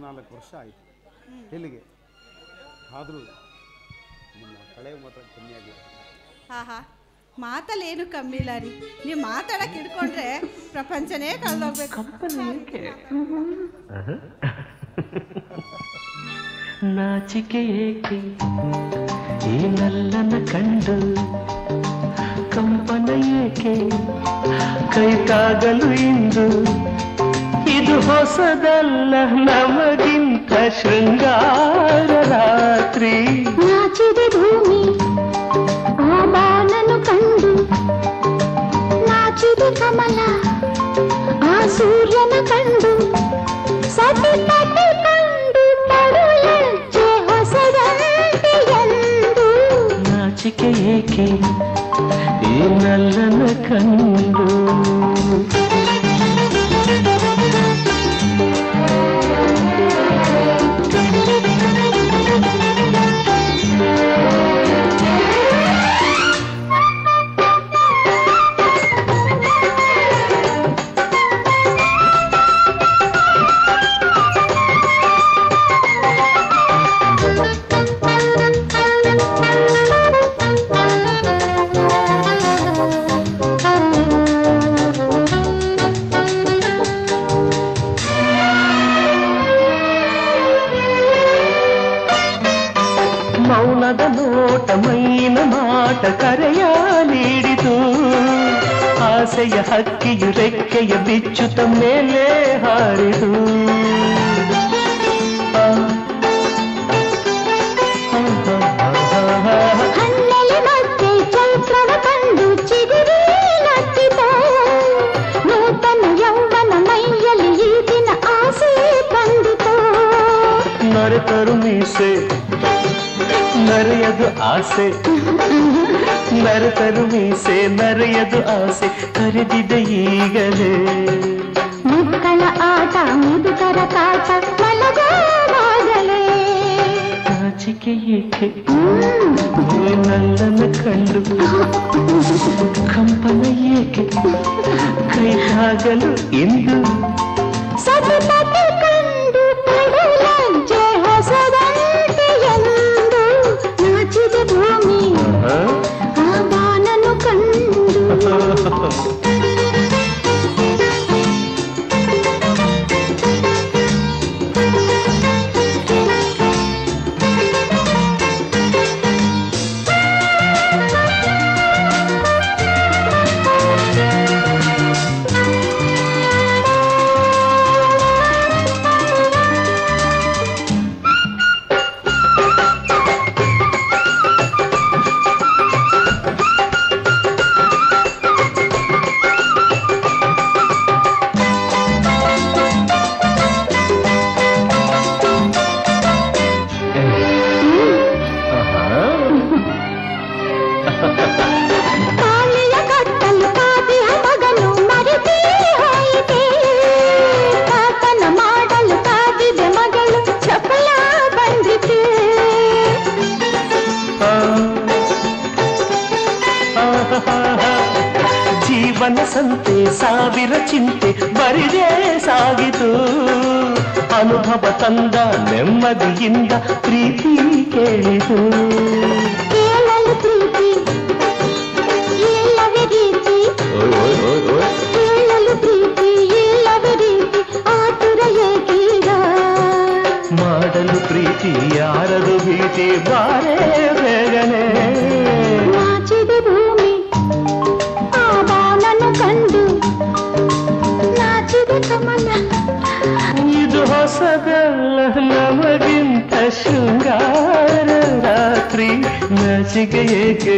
14 ವರ್ಷ ಆಯಿತು ಎಲ್ಲಿಗೆ ಆದರೂ ನಿಮ್ಮ ಕಳೆ ಮಾತ್ರ ಕಮ್ಮಿ ಆಗಿಲ್ಲ. ಆಹಾ, ಮಾತಲ್ಲಿ ಏನು ಕಮ್ಮಿ ಇಲ್ಲ ರೀ. ನೀವು ಮಾತಾಡಕ್ಕೆ ಹಿಡ್ಕೊಂಡ್ರೆ ಪ್ರಪಂಚನೇ ಕಳೆದೋಗ್ಬೇಕು. ನಾಚಿಕೆ ಏಕೆ ಈ ನಲ್ಲನ ಕಂಡು, ಕಂಪನ ಏಕೆ ಕೈ ತಾಗಲು ಇಂದು, ಇದು ಹೊಸದಲ್ಲ ನಮಗಿಂತ ಶೃಂಗಾರ ರಾತ್ರಿ. ನಾಚಿದೆ ಭೂಮಿ ಆ ಬಾನನು ಕಂಡು, ನಾಚಿದೆ ಕಮಲ ಆ ಸೂರ್ಯನ ಕಂಡು, ಸತಿ ಪತಿ ಕಂಡು ಪಡುಲಜ್ಜೆ ಹೊಸದಂತೆ ಎಂದು. ನಾಚಿಕೆ ಏಕೆ ಈ ನಲ್ಲನ ಕಂಡು. ಮೌನದ ನೋಟ ಮೈನ ಮಾಟ ಕರೆಯ ನೀಡಿತು, ಆಸೆಯ ಹಕ್ಕಿಯು ರೆಕ್ಕೆಯ ಬಿಚ್ಚುತ್ತ ಮೇಲೆ ಹಾರಿತು. ಹನ್ನೆಲೆ ಮತ್ತೆ ಚೈತ್ರವ ಕಂಡು ಚಿಗುರಿ ನಟ್ಟಿತು, ನೂತನ ಯೌವನ ಮೈಯಲ್ಲಿ ಈ ದಿನ ಆಸೆ ತಂದಿತು. ನರೆತರು ಮೀಸೆ ನರೆಯದು ಆಸೆ, ನರೆತರು ಮೀಸೆ ನರೆಯದು ಆಸೆ ಕರೆದಿದೆ ಈಗಲೇ. ಮುಕ್ಕಳ ಆಟ ಮುದುಕರ ಕಾಟ ಮಲಗೋವಾಗಲೇ. ನಾಚಿಕೆ ಏಕೆ ನಲ್ಲನ ಕಂಡು, ಕಂಪನ ಏಕೆ ಕೈ ತಾಗಲು ಇಂದು, ಸತಿ ಪತಿ ಕಂಡು ಪಡುಲಜ್ಜೆ ಹೊಸದಂತೆ ಎಂದು. ನಾಚಿದೆ ಭೂಮಿ ಆ ಬಾನನು ಕಂಡು. ಕಾಳಿಯ ಕಟ್ಟಲು ಕಾದಿಯ ಮಗನು ಮರೆತೇ ಹೋಯಿತೆ, ತಾತನ ಮಾಡಲು ಕಾದಿದೆ ಮಗಳು ಚಪಲ ಬಂದಿತೆ. ಜೀವನ ಸಂತೆ ಸಾವಿರ ಚಿಂತೆ ಬರಿದೇ ಸಾಗಿತು, ಅನುಭವ ತಂದ ನೆಮ್ಮದಿಯಿಂದ ಪ್ರೀತಿ ಕೇಳಿತು. ಕೇಳಲು ಪ್ರೀತಿ ಇಲ್ಲವೇ ರೀತಿ, ಕೇಳಲು ಪ್ರೀತಿ ಇಲ್ಲವೇ ರೀತಿ, ಆತುರ ಏಕೀಗ. ಮಾಡಲು ಪ್ರೀತಿ ಯಾರದು ಭೀತಿ ಬಾರೇ ಬೇಗನೆ. ನಾಚಿದೆ ಭೂಮಿ ಆ ಬಾನನು ಕಂಡು, ನಾಚಿದೆ ಕಮಲ. ಇದು ಹೊಸದಲ್ಲ ನಮಗಿಂತ ಶೃಂಗಾರ ರಾತ್ರಿ. ನಾಚಿಕೆ ಏಕೆ